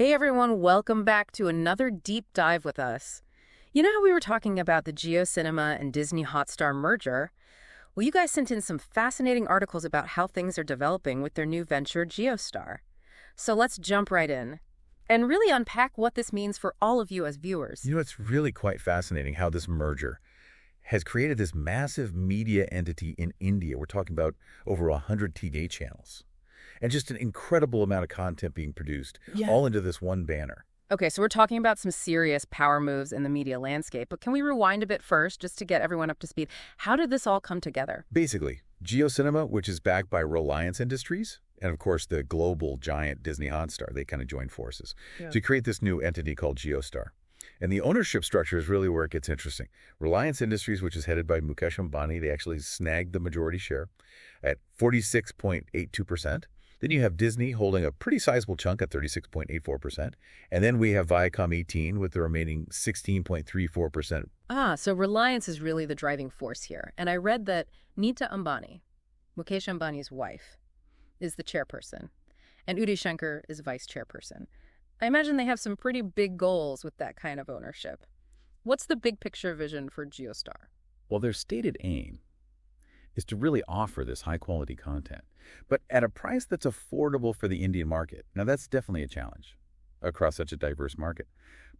Hey everyone, welcome back to another deep dive with us. You know how we were talking about the GeoCinema and Disney Hotstar merger? Well, you guys sent in some fascinating articles about how things are developing with their new venture, GeoStar. So let's jump right in and really unpack what this means for all of you as viewers. It's really quite fascinating how this merger has created this massive media entity in India. We're talking about over 100 TV channels and just an incredible amount of content being produced, all into this one banner. Okay, so we're talking about some serious power moves in the media landscape, but can we rewind a bit first just to get everyone up to speed? How did this all come together? Basically, GeoCinema, which is backed by Reliance Industries, and of course the global giant Disney Hotstar, they kind of joined forces to create this new entity called GeoStar. And the ownership structure is really where it gets interesting. Reliance Industries, which is headed by Mukesh Ambani, they actually snagged the majority share at 46.82%. Then you have Disney holding a pretty sizable chunk at 36.84%. And then we have Viacom 18 with the remaining 16.34%. So Reliance is really the driving force here. And I read that Nita Ambani, Mukesh Ambani's wife, is the chairperson, and Uday Shankar is vice chairperson. I imagine they have some pretty big goals with that kind of ownership. What's the big picture vision for GeoStar? Well, their stated aim is to really offer this high-quality content, but at a price that's affordable for the Indian market. Now, that's definitely a challenge across such a diverse market.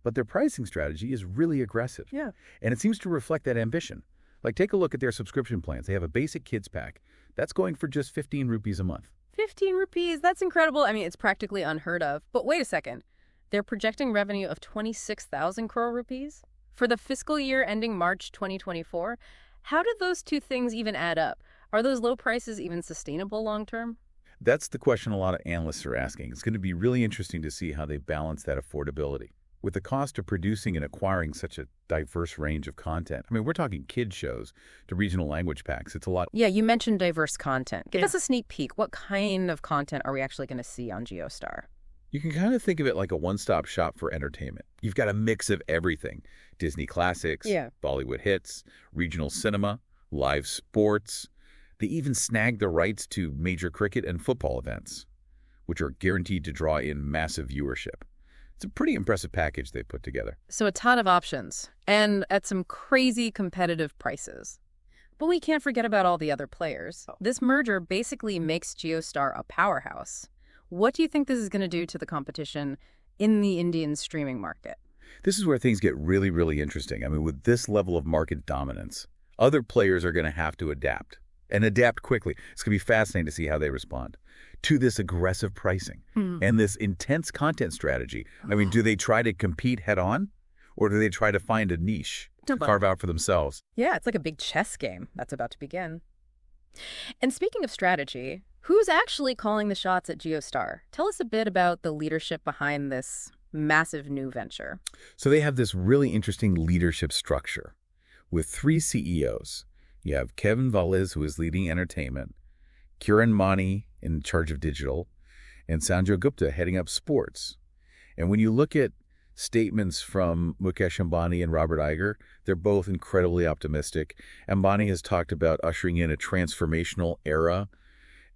But their pricing strategy is really aggressive. Yeah. And it seems to reflect that ambition. Like, take a look at their subscription plans. They have a basic kids pack. That's going for just 15 rupees a month. 15 rupees, that's incredible. I mean, it's practically unheard of. But wait a second. They're projecting revenue of 26,000 crore rupees for the fiscal year ending March 2024. How did those two things even add up? Are those low prices even sustainable long-term? That's the question a lot of analysts are asking. It's going to be really interesting to see how they balance that affordability with the cost of producing and acquiring such a diverse range of content. I mean, we're talking kids shows to regional language packs. It's a lot. Yeah, you mentioned diverse content. Give us a sneak peek. What kind of content are we actually going to see on GeoStar? You can kind of think of it like a one-stop shop for entertainment. You've got a mix of everything. Disney classics, Bollywood hits, regional cinema, live sports. They even snagged the rights to major cricket and football events, which are guaranteed to draw in massive viewership. It's a pretty impressive package they put together. So a ton of options, and at some crazy competitive prices. But we can't forget about all the other players. This merger basically makes GeoStar a powerhouse. What do you think this is going to do to the competition in the Indian streaming market? This is where things get really, really interesting. I mean, with this level of market dominance, other players are going to have to adapt, and adapt quickly. It's going to be fascinating to see how they respond to this aggressive pricing and this intense content strategy. I mean, do they try to compete head-on, or do they try to find a niche to carve out for themselves? Yeah, it's like a big chess game that's about to begin. And speaking of strategy, who's actually calling the shots at GeoStar? Tell us a bit about the leadership behind this massive new venture. So they have this really interesting leadership structure with 3 CEOs. You have Kevin Valez, who is leading entertainment, Kiran Mani in charge of digital, and Sanjay Gupta heading up sports. And when you look at statements from Mukesh Ambani and Robert Iger, they're both incredibly optimistic. Ambani has talked about ushering in a transformational era,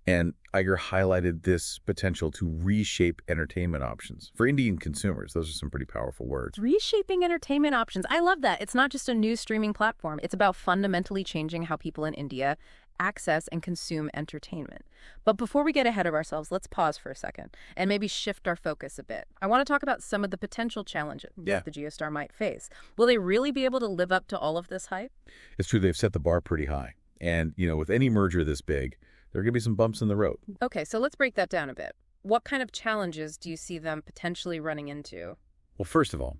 and Iger highlighted this potential to reshape entertainment options for Indian consumers. Those are some pretty powerful words. Reshaping entertainment options. I love that. It's not just a new streaming platform. It's about fundamentally changing how people in India access and consume entertainment. But before we get ahead of ourselves, let's pause for a second and maybe shift our focus a bit. I want to talk about some of the potential challenges the GeoStar might face. Will they really be able to live up to all of this hype? It's true. They've set the bar pretty high. And, with any merger this big, there are going to be some bumps in the road. Okay, so let's break that down a bit. What kind of challenges do you see them potentially running into? Well, first of all,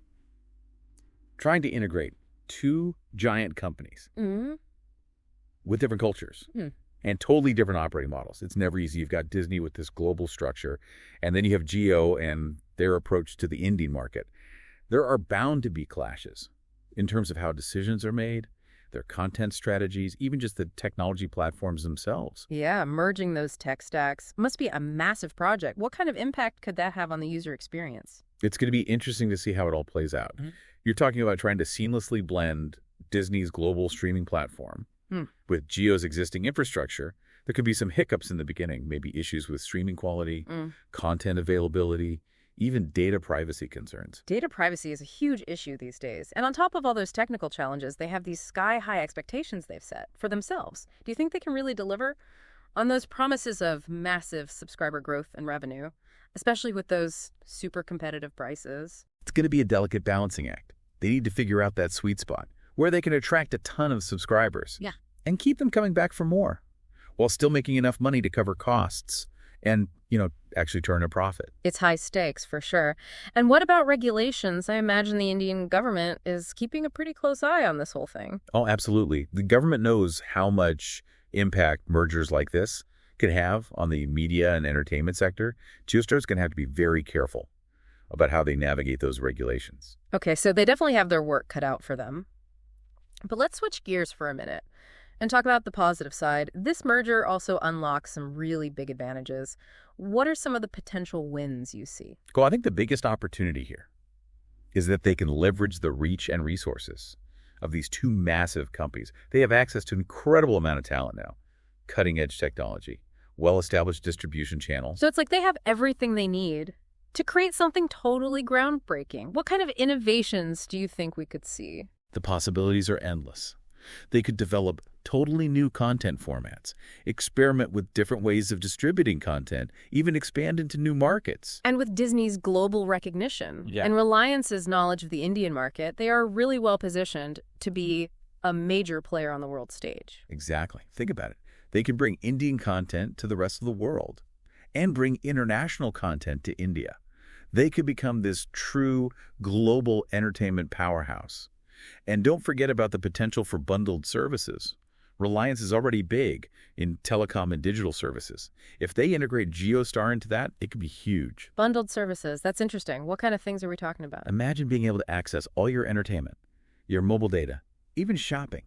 trying to integrate 2 giant companies with different cultures and totally different operating models. It's never easy. You've got Disney with this global structure, and then you have Geo and their approach to the Indian market. There are bound to be clashes in terms of how decisions are made, their content strategies, even just the technology platforms themselves. Yeah, merging those tech stacks must be a massive project. What kind of impact could that have on the user experience? It's going to be interesting to see how it all plays out. You're talking about trying to seamlessly blend Disney's global streaming platform with Geo's existing infrastructure. There could be some hiccups in the beginning, maybe issues with streaming quality, content availability, even data privacy concerns. Data privacy is a huge issue these days. And on top of all those technical challenges, they have these sky-high expectations they've set for themselves. Do you think they can really deliver on those promises of massive subscriber growth and revenue, especially with those super competitive prices? It's going to be a delicate balancing act. They need to figure out that sweet spot where they can attract a ton of subscribers and keep them coming back for more while still making enough money to cover costs and, actually turn a profit. It's high stakes for sure. And what about regulations? I imagine the Indian government is keeping a pretty close eye on this whole thing. Oh, absolutely. The government knows how much impact mergers like this could have on the media and entertainment sector. GeoStar is going to have to be very careful about how they navigate those regulations. Okay, so they definitely have their work cut out for them. But let's switch gears for a minute and talk about the positive side. This merger also unlocks some really big advantages. What are some of the potential wins you see? Well, I think the biggest opportunity here is that they can leverage the reach and resources of these two massive companies. They have access to an incredible amount of talent now, cutting-edge technology, well-established distribution channels. So it's like they have everything they need to create something totally groundbreaking. What kind of innovations do you think we could see? The possibilities are endless. They could develop totally new content formats, experiment with different ways of distributing content, even expand into new markets. And with Disney's global recognition and Reliance's knowledge of the Indian market, they are really well positioned to be a major player on the world stage. Exactly. Think about it. They could bring Indian content to the rest of the world and bring international content to India. They could become this true global entertainment powerhouse. And don't forget about the potential for bundled services. Reliance is already big in telecom and digital services. If they integrate GeoStar into that, it could be huge. Bundled services, that's interesting. What kind of things are we talking about? Imagine being able to access all your entertainment, your mobile data, even shopping,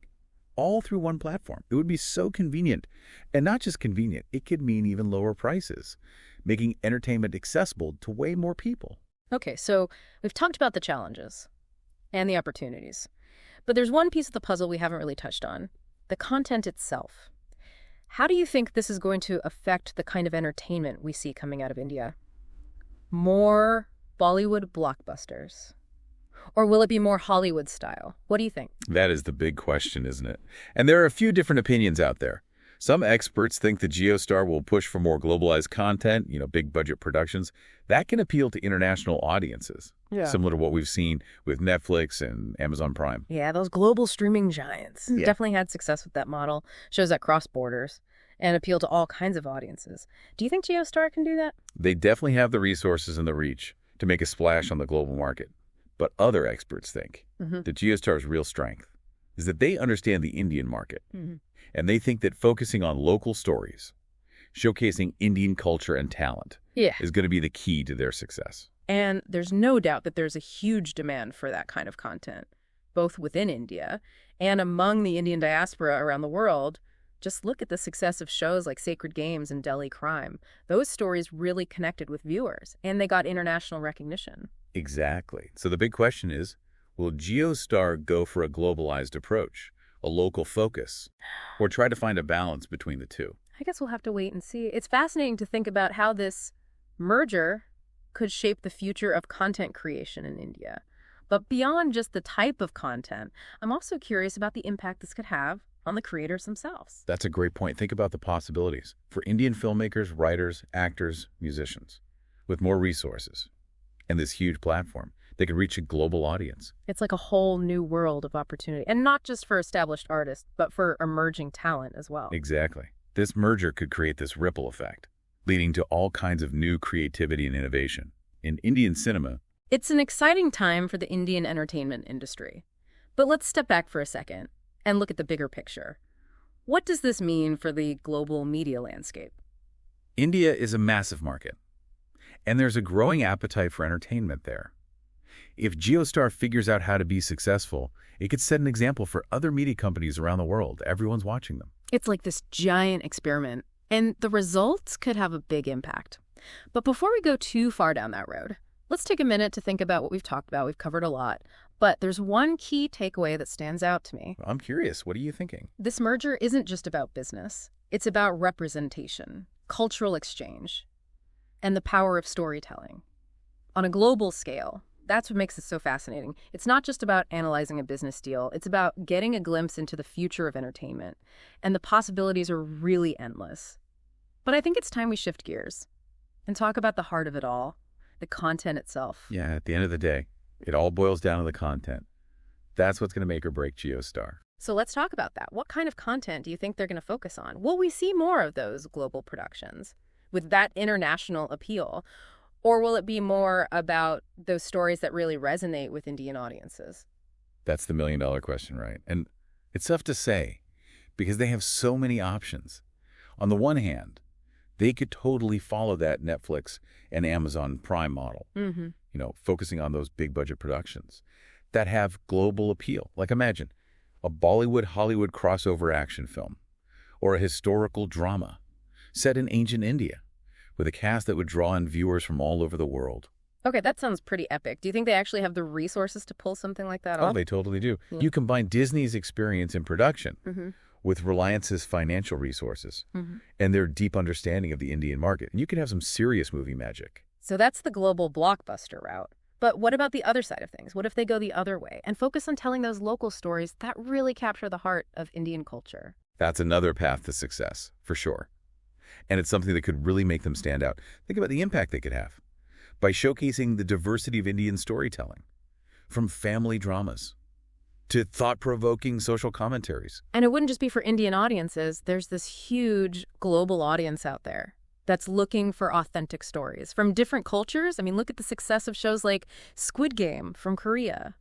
all through one platform. It would be so convenient. And not just convenient, it could mean even lower prices, making entertainment accessible to way more people. Okay, so we've talked about the challenges and the opportunities. But there's one piece of the puzzle we haven't really touched on, the content itself. How do you think this is going to affect the kind of entertainment we see coming out of India? More Bollywood blockbusters? Or will it be more Hollywood style? What do you think? That is the big question, isn't it? And there are a few different opinions out there. Some experts think that GeoStar will push for more globalized content, big budget productions. That can appeal to international audiences, similar to what we've seen with Netflix and Amazon Prime. Yeah, those global streaming giants definitely had success with that model. Shows that cross borders and appeal to all kinds of audiences. Do you think GeoStar can do that? They definitely have the resources and the reach to make a splash on the global market. But other experts think that GeoStar's real strength is that they understand the Indian market. And they think that focusing on local stories, showcasing Indian culture and talent is going to be the key to their success. And there's no doubt that there's a huge demand for that kind of content, both within India and among the Indian diaspora around the world. Just look at the success of shows like Sacred Games and Delhi Crime. Those stories really connected with viewers, and they got international recognition. Exactly. So the big question is, will GeoStar go for a globalized approach, a local focus, or try to find a balance between the two? I guess we'll have to wait and see. It's fascinating to think about how this merger could shape the future of content creation in India. But beyond just the type of content, I'm also curious about the impact this could have on the creators themselves. That's a great point. Think about the possibilities for Indian filmmakers, writers, actors, musicians. With more resources and this huge platform, they could reach a global audience. It's like a whole new world of opportunity, and not just for established artists, but for emerging talent as well. Exactly. This merger could create this ripple effect, leading to all kinds of new creativity and innovation. In Indian cinema, it's an exciting time for the Indian entertainment industry. But let's step back for a second and look at the bigger picture. What does this mean for the global media landscape? India is a massive market, and there's a growing appetite for entertainment there. If GeoStar figures out how to be successful, it could set an example for other media companies around the world. Everyone's watching them. It's like this giant experiment, and the results could have a big impact. But before we go too far down that road, let's take a minute to think about what we've talked about. We've covered a lot, but there's one key takeaway that stands out to me. I'm curious. What are you thinking? This merger isn't just about business. It's about representation, cultural exchange, and the power of storytelling. on a global scale. That's what makes it so fascinating. It's not just about analyzing a business deal. It's about getting a glimpse into the future of entertainment. And the possibilities are really endless. But I think it's time we shift gears and talk about the heart of it all, the content itself. Yeah, at the end of the day, it all boils down to the content. That's what's going to make or break GeoStar. So let's talk about that. What kind of content do you think they're going to focus on? Will we see more of those global productions with that international appeal? Or will it be more about those stories that really resonate with Indian audiences? That's the million-dollar question, right? And it's tough to say because they have so many options. On the one hand, they could totally follow that Netflix and Amazon Prime model, focusing on those big-budget productions that have global appeal. Like imagine a Bollywood-Hollywood crossover action film or a historical drama set in ancient India with a cast that would draw in viewers from all over the world. Okay, that sounds pretty epic. Do you think they actually have the resources to pull something like that Oh, off? they totally do. Yeah. You combine Disney's experience in production with Reliance's financial resources and their deep understanding of the Indian market, and you can have some serious movie magic. So that's the global blockbuster route. But what about the other side of things? What if they go the other way and focus on telling those local stories that really capture the heart of Indian culture? That's another path to success, for sure. And it's something that could really make them stand out. Think about the impact they could have by showcasing the diversity of Indian storytelling, from family dramas to thought-provoking social commentaries. And it wouldn't just be for Indian audiences. There's this huge global audience out there that's looking for authentic stories from different cultures. I mean, look at the success of shows like Squid Game from Korea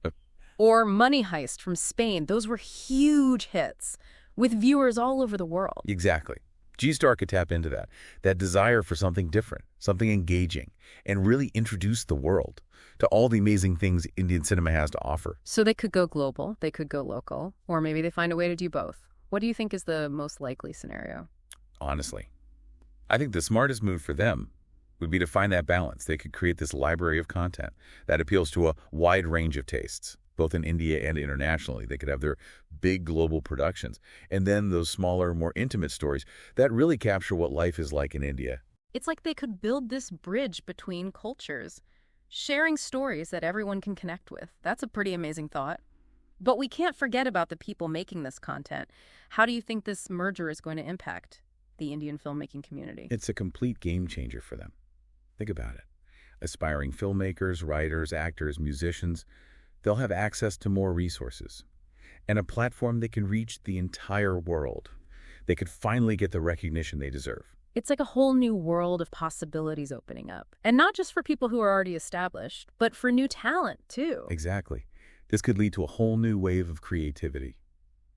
or Money Heist from Spain. Those were huge hits with viewers all over the world. Exactly. G-Star could tap into that desire for something different, something engaging, and really introduce the world to all the amazing things Indian cinema has to offer. So they could go global, they could go local, or maybe they find a way to do both. What do you think is the most likely scenario? Honestly, I think the smartest move for them would be to find that balance. They could create this library of content that appeals to a wide range of tastes, both in India and internationally. They could have their big global productions, and then those smaller, more intimate stories that really capture what life is like in India. It's like they could build this bridge between cultures, sharing stories that everyone can connect with. That's a pretty amazing thought. But we can't forget about the people making this content. How do you think this merger is going to impact the Indian filmmaking community? It's a complete game changer for them. Think about it. Aspiring filmmakers, writers, actors, musicians, they'll have access to more resources and a platform that can reach the entire world. They could finally get the recognition they deserve. It's like a whole new world of possibilities opening up. And not just for people who are already established, but for new talent, too. Exactly. This could lead to a whole new wave of creativity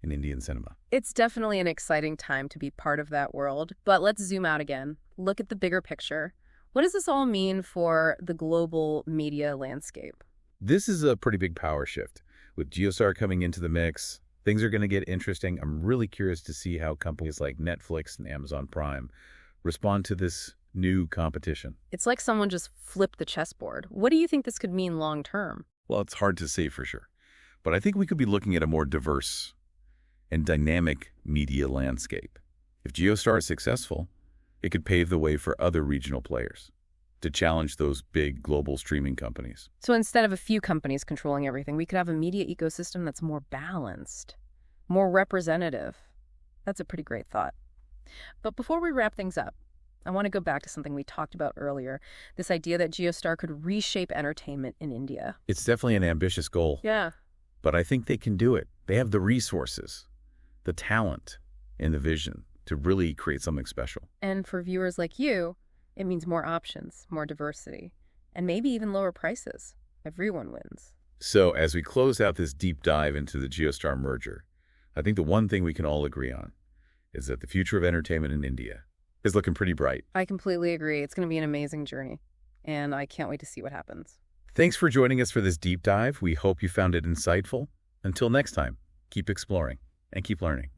in Indian cinema. It's definitely an exciting time to be part of that world. But let's zoom out again. Look at the bigger picture. What does this all mean for the global media landscape? This is a pretty big power shift. With GeoStar coming into the mix, things are going to get interesting. I'm really curious to see how companies like Netflix and Amazon Prime respond to this new competition. It's like someone just flipped the chessboard. What do you think this could mean long term? Well, it's hard to say for sure. But I think we could be looking at a more diverse and dynamic media landscape. If GeoStar is successful, it could pave the way for other regional players to challenge those big global streaming companies. So instead of a few companies controlling everything, we could have a media ecosystem that's more balanced, more representative. That's a pretty great thought. But before we wrap things up, I want to go back to something we talked about earlier, this idea that GeoStar could reshape entertainment in India. It's definitely an ambitious goal. Yeah. But I think they can do it. They have the resources, the talent, and the vision to really create something special. And for viewers like you, it means more options, more diversity, and maybe even lower prices. Everyone wins. So as we close out this deep dive into the GeoStar merger, I think the one thing we can all agree on is that the future of entertainment in India is looking pretty bright. I completely agree. It's going to be an amazing journey, and I can't wait to see what happens. Thanks for joining us for this deep dive. We hope you found it insightful. Until next time, keep exploring and keep learning.